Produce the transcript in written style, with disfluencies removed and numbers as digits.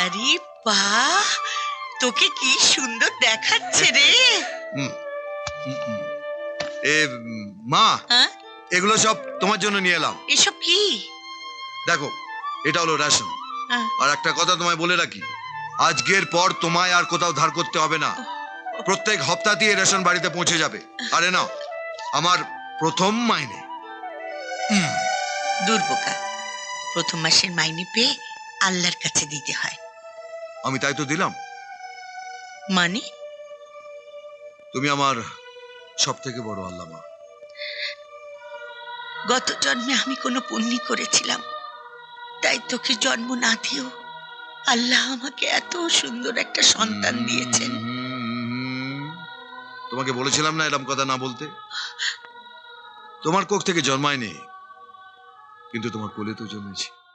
আরে বাহ, তোকে কি সুন্দর দেখাচ্ছে রে। মা, হ্যাঁ, এগুলো সব তোমার জন্য নিয়ে এলাম। এসব কি? দেখো, এটা হলো রেশন। হ্যাঁ। আর একটা কথা তোমায় বলে রাখি, আজকের পর তোমায় আর কোথাও ধার করতে হবে না। প্রত্যেক হপ্তাতেই রেশন বাড়িতে পৌঁছে যাবে। আরে নাও, আমার প্রথম মাইনে। দুর্বোকা, প্রথম মাসের মাইনে পেয়ে আল্লাহর কাছে দিতে হয়। আমি তাই তো দিলাম। মানে? তুমি আমার সব থেকে বড় আল্লাহ মা। গত জন্মে আমি কোনো পুণ্যি করেছিলাম, তাই তোকে জন্ম না দিও আল্লাহ আমাকে এত সুন্দর একটা সন্তান দিয়েছেন। তোমাকে বলেছিলাম না এরকম কথা না বলতে। তোমার কোখ থেকে জন্মায়নি, কিন্তু তোমার কোলে তো জন্মেছি।